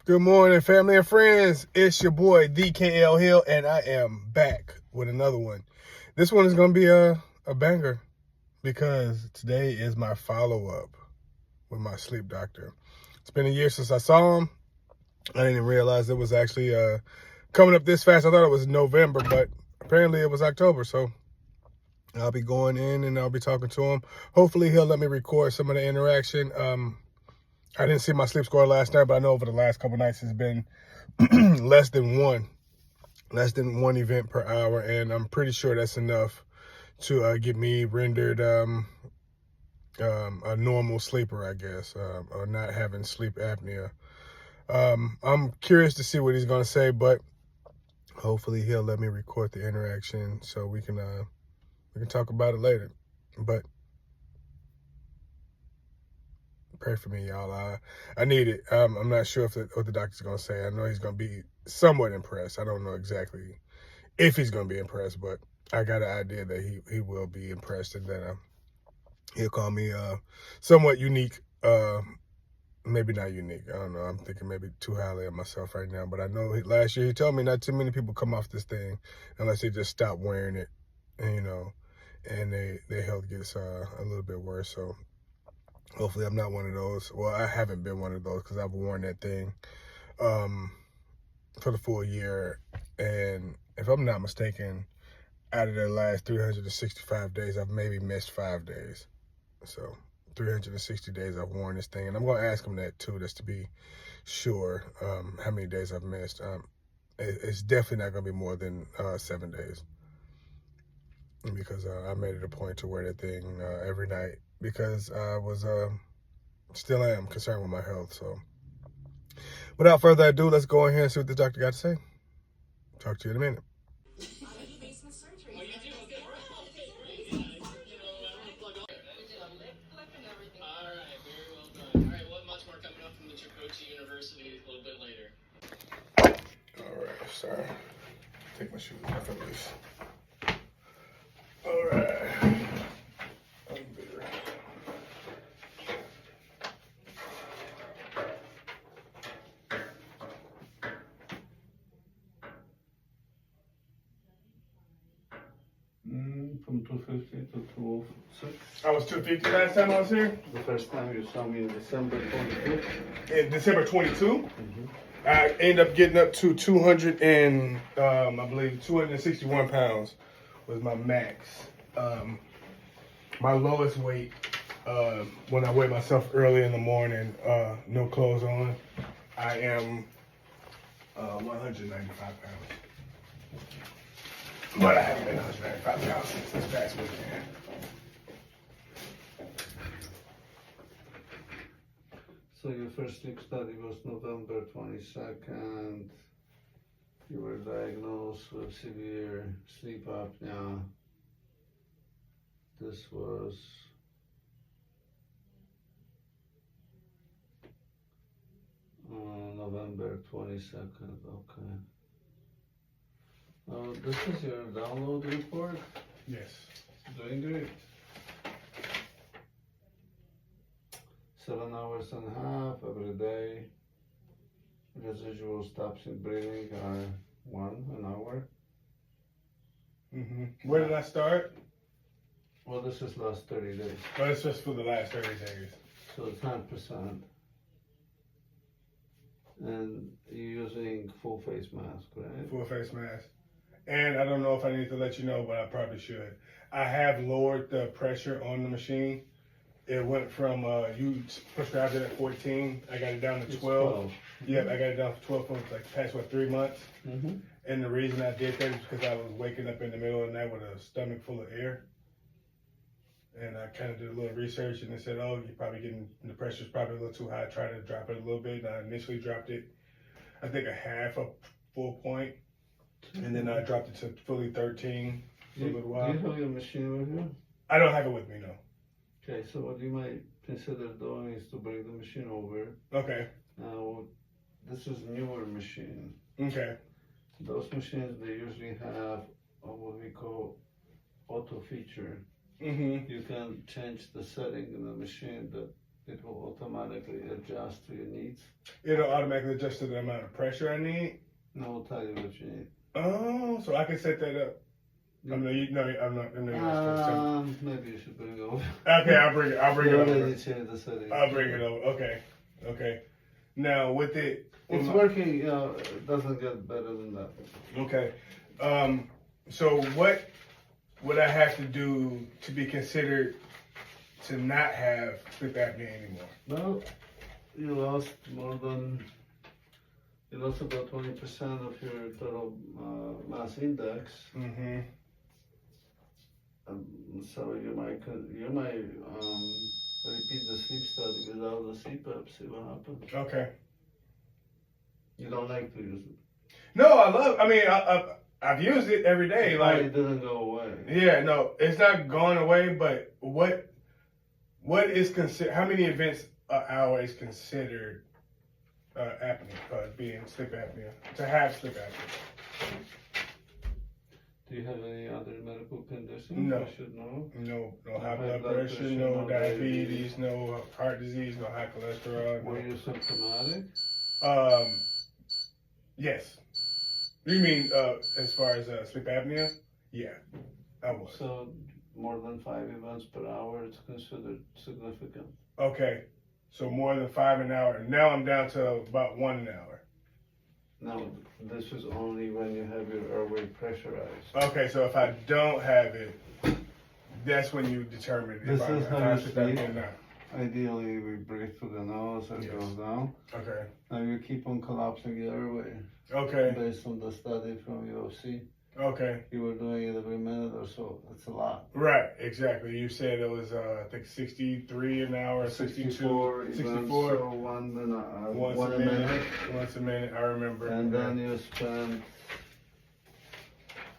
Good morning, family and friends. It's your boy, DKL Hill, and I am back with another one. This one is going to be a banger because today is my follow-up with my sleep doctor. It's been a year since I saw him. I didn't realize it was actually coming up this fast. I thought it was November, but apparently it was October, so I'll be going in and I'll be talking to him. Hopefully he'll let me record some of the interaction. I didn't see my sleep score last night, but I know over the last couple nights it's been less than one event per hour, and I'm pretty sure that's enough to get me rendered a normal sleeper, I guess, or not having sleep apnea. I'm curious to see what he's gonna say, but hopefully he'll let me record the interaction so we can talk about it later. But pray for me, y'all. I need it. I'm not sure what the doctor's gonna say. I know he's gonna be somewhat impressed. I don't know exactly if he's gonna be impressed, but I got an idea that he will be impressed, and that he'll call me somewhat unique. Maybe not unique. I don't know. I'm thinking maybe too highly of myself right now. But I know last year he told me not too many people come off this thing unless they just stop wearing it, and and their health gets a little bit worse. So hopefully I'm not one of those. Well, I haven't been one of those because I've worn that thing for the full year. And if I'm not mistaken, out of the last 365 days, I've maybe missed 5 days. So 360 days I've worn this thing. And I'm going to ask him that too, just to be sure how many days I've missed. It's definitely not going to be more than 7 days. Because I made it a point to wear that thing every night because I was, still am concerned with my health. So without further ado, let's go ahead and see what the doctor got to say. Talk to you in a minute. All right, sorry. Take my shoes off at least. All right. From 250 to 206. I was 250 last time I was here. The first time you saw me in December 22. In December 22, I ended up getting up to 200 and I believe 261 pounds was my max. My lowest weight when I weigh myself early in the morning, no clothes on, I am 195 pounds. But I haven't been 195 pounds since this past weekend. So your first sleep study was November 22nd. You were diagnosed with severe sleep apnea. This was November 22nd. Okay. This is your download report. Yes. Doing great. 7 hours and a half every day. Residual stops in breathing are 1 hour. Where did I start? Well, this is last 30 days. Oh, it's just for the last 30 days. So 10%. And you're using full face mask, right? Full face mask. And I don't know if I need to let you know, but I probably should. I have lowered the pressure on the machine. It went from, you prescribed it at 14. I got it down to 12. Yep, I got it down to 12 for like the past, 3 months? And the reason I did that is because I was waking up in the middle of the night with a stomach full of air. And I kind of did a little research, and they said, oh, you're probably the pressure's probably a little too high. Try to drop it a little bit. And I initially dropped it, I think a half a full point. And then I dropped it to fully 13 for a little while. Do you have your machine with you? I don't have it with me, no. Okay, so what you might consider doing is to bring the machine over. Okay. Now, this is newer machine. Okay. Those machines, they usually have what we call auto feature. You can change the setting in the machine that It will automatically adjust to your needs. It'll automatically adjust to the amount of pressure I need. No, it'll tell you what you need. Oh, so I can set that up. Yeah. I'm not. Maybe you should bring it over. Okay, I'll bring it over. You change the settings. I'll bring it over. Okay. Now with it, It's working. It doesn't get better than that. okay. So what would I have to do to be considered to not have sleep apnea anymore? Well, you lost about 20% of your total mass index. Mm-hmm. So you might repeat the sleep study without the CPAP. See what happens. Okay. You don't like to use it. No, I've used it every day. Like it didn't go away. Yeah, no, it's not going away. But what is considered? How many events an hour is considered apnea? Being sleep apnea, to have sleep apnea. Do you have any other medical conditions No. I should know? No high blood pressure, no diabetes, no heart disease, no high cholesterol. Were you symptomatic? Yes. You mean as far as sleep apnea? Yeah, I was. So more than 5 events per hour, it's considered significant. Okay, so more than 5 an hour. Now I'm down to about 1 an hour. Now, this is only when you have your airway pressurized. Okay, so if I don't have it, that's when you determine This if is I how have you sleep sleep. apnea or not. Ideally, we breathe through the nose and Yes. goes down. Okay. Now you keep on collapsing your airway. Okay. Based on the study from UFC, Okay. you were doing it every minute or so. That's a lot. Right, exactly. You said it was, I think 63 an hour, 62, 64. So 1 minute, Once one a a minute. minute. Once a minute, I remember. And then you spend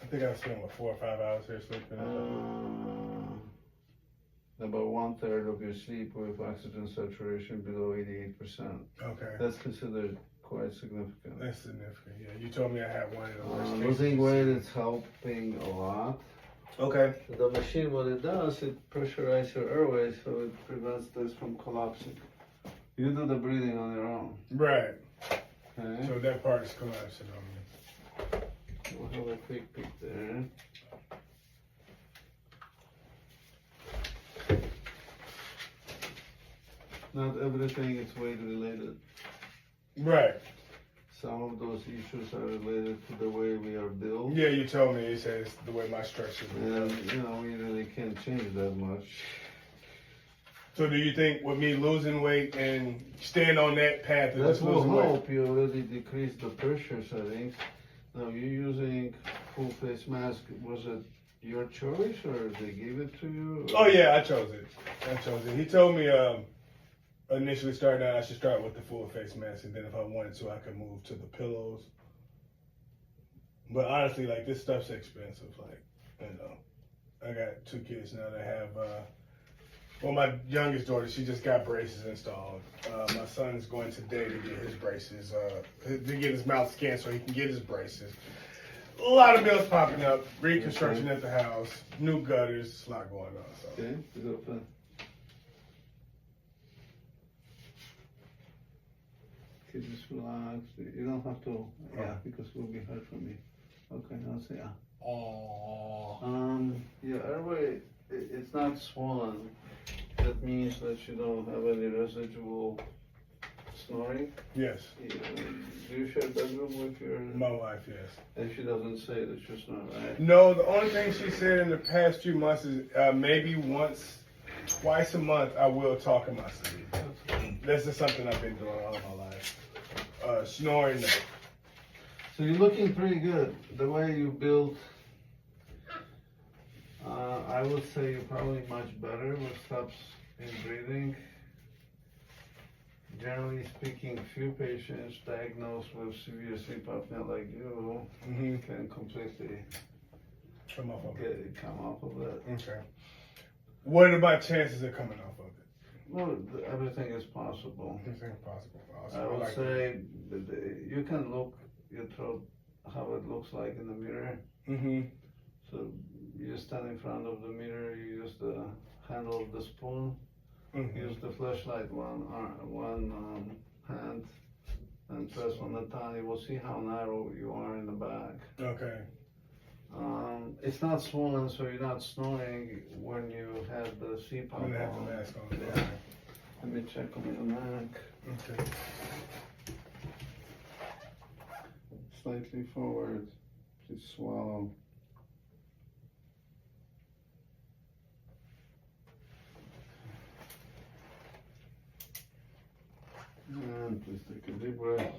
I think I spent 4 or 5 hours here sleeping. about 1/3 of your sleep with oxygen saturation below 88%. Okay. That's considered quite significant. That's significant. Yeah, you told me I had one of the worst cases. Losing weight is helping a lot. Okay. The machine, what it does, it pressurizes your airways so it prevents this from collapsing. You do the breathing on your own. Right. Okay. So that part is collapsing on me. We'll have a quick peek there. Not everything is weight related. Right. Some of those issues are related to the way we are built. Yeah, you told me. You said it's the way my structure is. And, we really can't change that much. So do you think with me losing weight and staying on that path of That just will losing weight? help you already decrease the pressure settings. Now, you're using full face mask. Was it your choice or they gave it to you? Oh yeah, I chose it. He told me initially starting out I should start with the full face mask, and then if I wanted to I could move to the pillows. But honestly, like, this stuff's expensive. Like, I got 2 kids now that have my youngest daughter, she just got braces installed. My son's going today to get his braces, to get his mouth scanned so he can get his braces. A lot of bills popping up, reconstruction at the house, new gutters, a lot going on. So. Okay, is it open? Okay, just relax. You don't have to, because it will be hard for me. Okay, I'll say your airway, it's not swollen. That means that you don't have any residual snoring. Yes. Do you share bedroom with My wife, yes. And she doesn't say that you snore, right? No, the only thing she said in the past few months is maybe twice a month I will talk in my sleep. This is something I've been doing all my life. Snoring, no. So you're looking pretty good. The way you built, I would say you're probably much better with stops in breathing. Generally speaking, few patients diagnosed with severe sleep apnea like you can completely come off of it. come off of it. Okay. What are my chances of coming off of it? Well, everything is possible. Everything is possible. Awesome. I would say you can look your throat, how it looks like in the mirror. So you stand in front of the mirror, you use the handle of the spoon Use the flashlight one hand and press on the tongue. You will see how narrow you are in the back. Okay. It's not swollen, so you're not snoring when you have the CPAP I'm gonna have on. the mask on. Yeah. Let me check on your neck. Okay. Slightly forward. Please swallow. And please take a deep breath.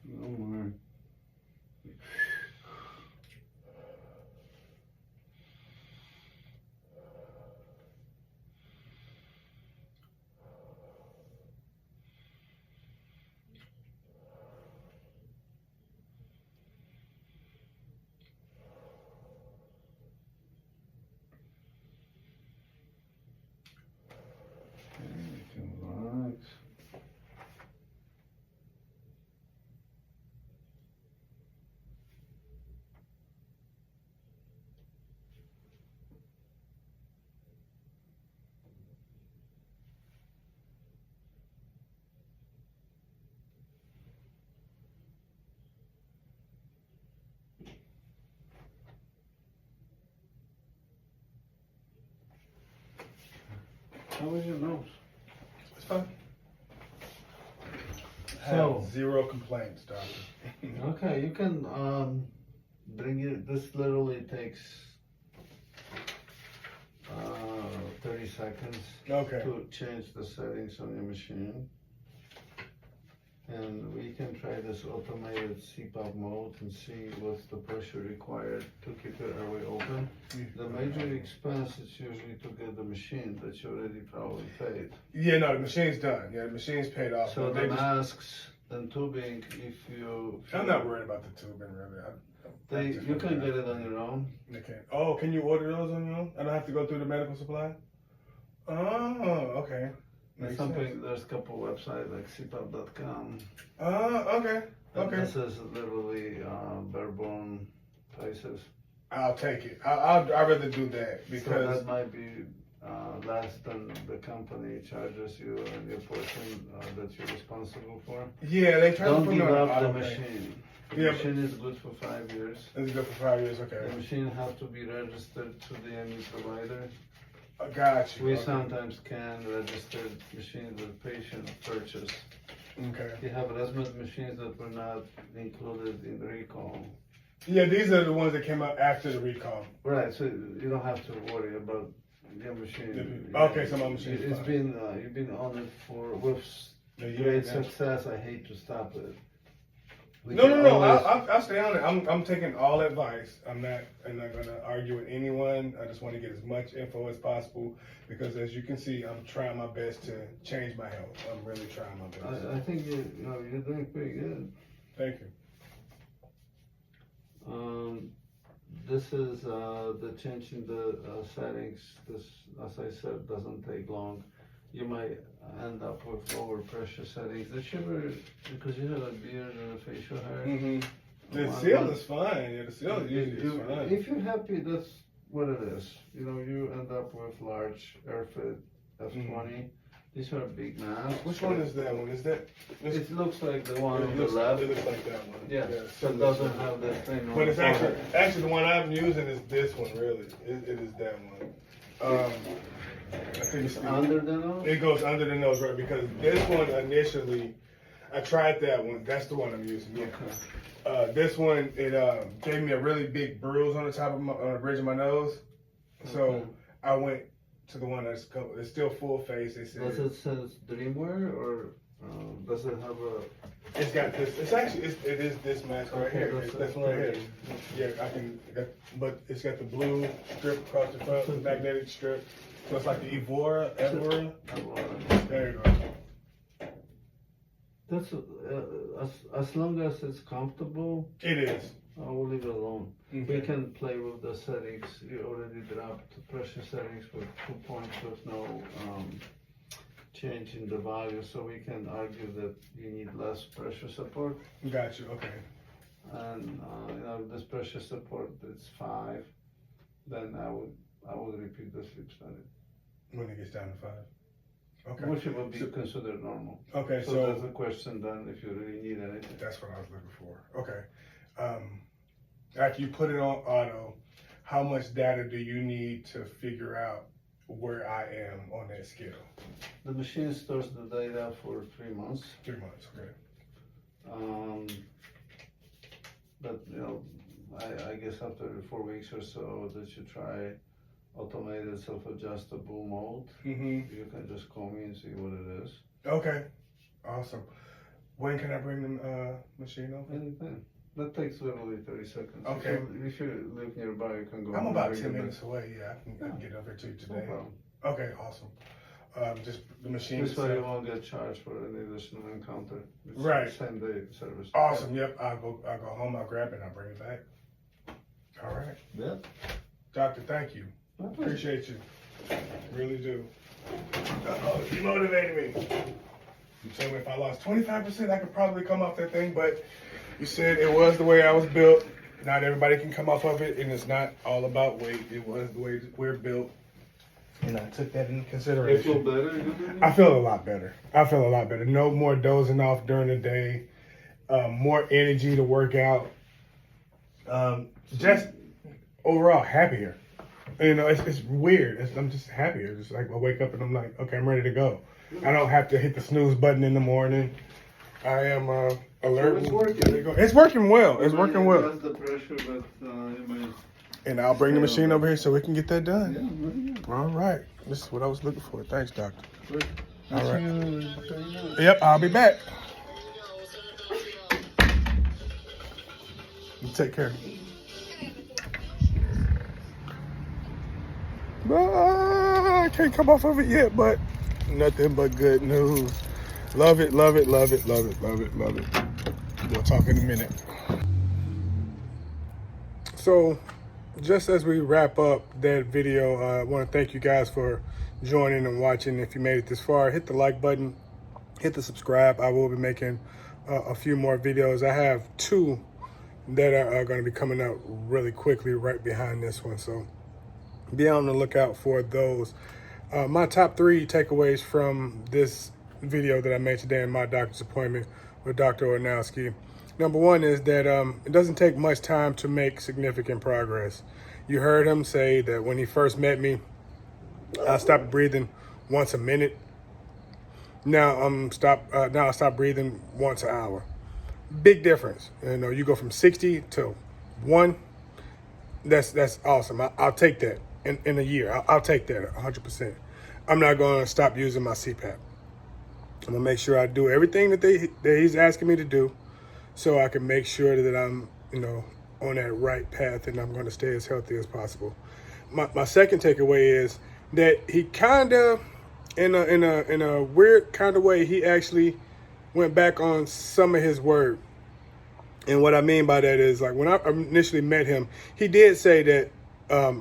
No more. Okay, you can relax. How was your nose? It's fine. So- Have zero complaints, doctor. Okay, you can bring it. This literally takes 30 seconds Okay. to change the settings on your machine. And we can try this automated CPAP mode and see what's the pressure required to keep your airway open. The major expense is usually to get the machine that you already probably paid. Yeah, no, the machine's done. Yeah, the machine's paid off. So They the just- masks and tubing, if you... I'm not worried about the tubing, really. You can get it on your own. Okay. Oh, can you order those on your own? I don't have to go through the medical supply? Oh, okay. Makes sense. There's a couple websites like cpap.com. Okay. And Okay. this is literally bare bone prices. I'll take it. I'd rather do that So because that might be less than the company charges you and your portion that you're responsible for. yeah, they try to Don't put me give on up the auto pay. machine. The Yeah, machine is good for 5 years. It's good for 5 years. Okay. The machine has to be registered to the ME provider. I got you. We Okay. sometimes can register machines that patient purchase. Okay. We have ResMed machines that were not included in the recall. Yeah, these are the ones that came out after the recall. Right, so you don't have to worry about your machine. Okay, so my machine's It's fine. been you've been on it with A year, great yeah. success. I hate to stop it. We No, can no. always- I'll stay on it. I'm taking all advice. I'm not gonna argue with anyone. I just want to get as much info as possible because, as you can see, I'm trying my best to change my health. I'm really trying my best. I think you're doing pretty good. Thank you. This is the change in the settings. This, as I said, doesn't take long. You might end up with lower pressure settings. Did you ever, because you have a beard and a facial hair? Mm-hmm. The One- seal one- is fine. Yeah, the seal is usually fine. If you're happy, that's what it is. You end up with large airfit F20. These are big masks. Which one is that one? Is that? It looks like the one on It the looks, left. it looks like that one. Yes, so but doesn't have that thing on But it's the actually forehead. the one I'm using is this one. Really, it is that one. I think it's Under the nose? It goes under the nose, right? Because this one initially, I tried that one. That's the one I'm using. Yeah. Okay. This one, it gave me a really big bruise on the top of on the bridge of my nose. So Okay. I went to the one that's it's still full face. They said Does it says Dreamwear or does it have a? it's got this. It's actually it is this mask right Okay, here. that's It's this one right here. okay. Yeah, I can. But it's got the blue strip across the front, the magnetic strip. So it's like the Evora. There you go. That's as long as it's comfortable, It is. I will leave it alone. Okay. We can play with the settings. You already dropped the pressure settings with 2 points with no change in the value, so we can argue that you need less pressure support. Got you. Okay. And this pressure support it's 5. Then I would I would repeat the sleep study. When it gets down to 5. Okay. Which would be considered normal. Okay, So that's the question then, if you really need anything. That's what I was looking for. Okay. After you put it on auto, how much data do you need to figure out where I am on that scale? The machine stores the data for 3 months. 3 months, okay. But I guess after 4 weeks or so that you try automated self-adjustable mode, you can just call me and see what it is. Okay, awesome. When can I bring the machine over? Anything. That takes literally 30 seconds. Okay. If you live nearby, you can go. I'm about 10 minutes away. Yeah, I can get over to you today. No problem. Okay, awesome. Just the machine. This way you won't get charged for any additional encounter. It's right. Same day service. Awesome. Yep. I'll go home. I'll grab it. And I'll bring it back. All right. Yep. Doctor, thank you. Appreciate you. Really do. You motivated me. You told me if I lost 25%, I could probably come off that thing, but you said it was the way I was built. Not everybody can come off of it, and it's not all about weight. It was the way we're built, and I took that into consideration. You feel better? I feel a lot better. No more dozing off during the day. More energy to work out. Just overall happier. It's weird. I'm just happier. Just like I wake up and I'm like, okay, I'm ready to go. I don't have to hit the snooze button in the morning. I am alert. So it's working. It's working well. It's working well. That's the pressure, but And I'll bring the machine over here so we can get that done. Yeah. All right. This is what I was looking for. Thanks, doctor. Good. All right. Yep, I'll be back. You take care. I can't come off of it yet, but nothing but good news. Love it, love it, love it, love it, love it, love it. We'll talk in a minute. So, just as we wrap up that video, I want to thank you guys for joining and watching. If you made it this far, hit the like button, hit the subscribe. I will be making a few more videos. I have 2 that are going to be coming out really quickly right behind this one. So be on the lookout for those. My top 3 takeaways from this video that I made today in my doctor's appointment with Dr. Ornowski. Number 1 is that it doesn't take much time to make significant progress. You heard him say that when he first met me, I stopped breathing once a minute. Now I stop breathing once an hour. Big difference. You go from 60 to 1. That's awesome. I'll take that in a year. I'll take that 100%. I'm not going to stop using my CPAP. I'm going to make sure I do everything that he's asking me to do so I can make sure that I'm, on that right path, and I'm going to stay as healthy as possible. My second takeaway is that he kind of, in a weird kind of way, he actually went back on some of his word. And what I mean by that is, like, when I initially met him, he did say that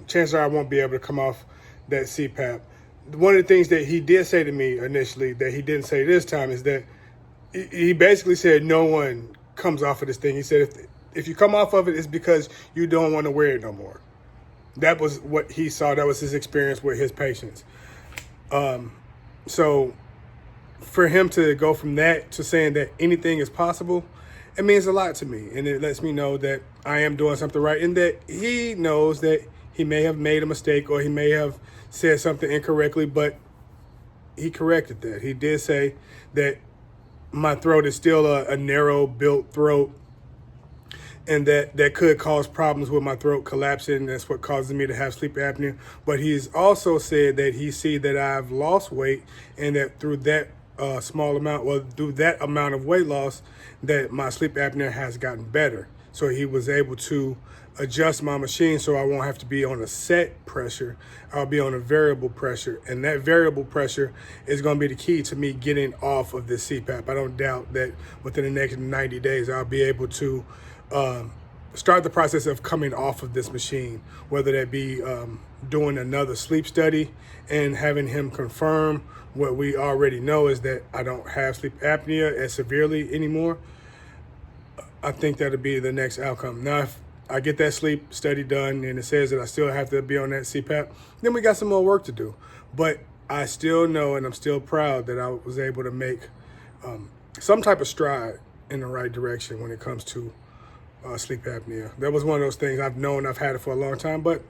chances are I won't be able to come off that CPAP. One of the things that he did say to me initially that he didn't say this time is that he basically said no one comes off of this thing. He said if you come off of it, it's because you don't want to wear it no more. That was what he saw. That was his experience with his patients. So for him to go from that to saying that anything is possible, it means a lot to me. And it lets me know that I am doing something right, and that he knows that he may have made a mistake or he may have said something incorrectly, but he corrected that. He did say that my throat is still a narrow built throat, and that could cause problems with my throat collapsing. That's what causes me to have sleep apnea. But he's also said that he see that I've lost weight, and that through that through that amount of weight loss, that my sleep apnea has gotten better. So he was able to adjust my machine so I won't have to be on a set pressure. I'll be on a variable pressure, and that variable pressure is going to be the key to me getting off of this CPAP. I don't doubt that within the next 90 days I'll be able to start the process of coming off of this machine, whether that be doing another sleep study and having him confirm what we already know is that I don't have sleep apnea as severely anymore. I think that'll be the next outcome. Now, I get that sleep study done and it says that I still have to be on that CPAP, then we got some more work to do. But I still know and I'm still proud that I was able to make some type of stride in the right direction when it comes to sleep apnea. That was one of those things I've known I've had it for a long time, but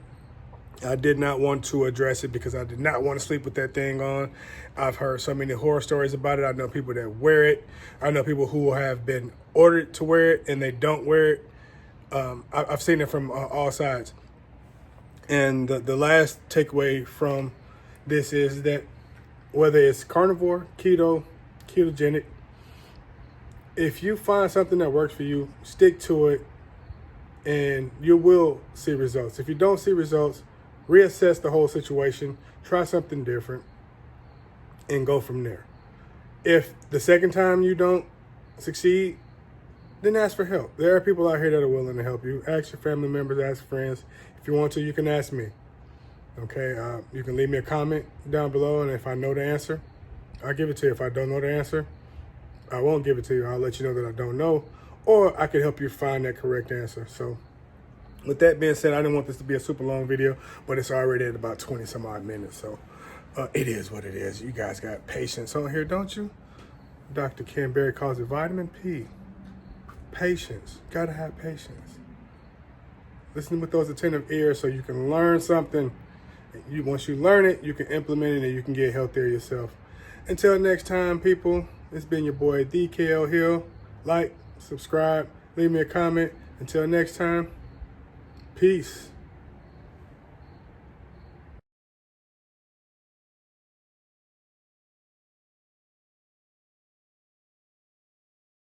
I did not want to address it because I did not want to sleep with that thing on. I've heard so many horror stories about it. I know people that wear it. I know people who have been ordered to wear it and they don't wear it. I've seen it from all sides. And the last takeaway from this is that whether it's carnivore, keto, ketogenic, if you find something that works for you, stick to it and you will see results. If you don't see results, reassess the whole situation, try something different, and go from there. If the second time you don't succeed, then ask for help. There are people out here that are willing to help you. Ask your family members, ask friends. If you want to, you can ask me. Okay, you can leave me a comment down below, and if I know the answer, I'll give it to you. If I don't know the answer, I won't give it to you. I'll let you know that I don't know, or I can help you find that correct answer. So with that being said, I didn't want this to be a super long video, but it's already at about 20 some odd minutes. So it is what it is. You guys got patience on here, don't you? Dr. Ken Berry calls it vitamin P. Patience. Gotta have patience. Listen with those attentive ears so you can learn something. Once you learn it, you can implement it and you can get healthier yourself. Until next time, people, it's been your boy, DKL Hill. Like, subscribe, leave me a comment. Until next time, peace.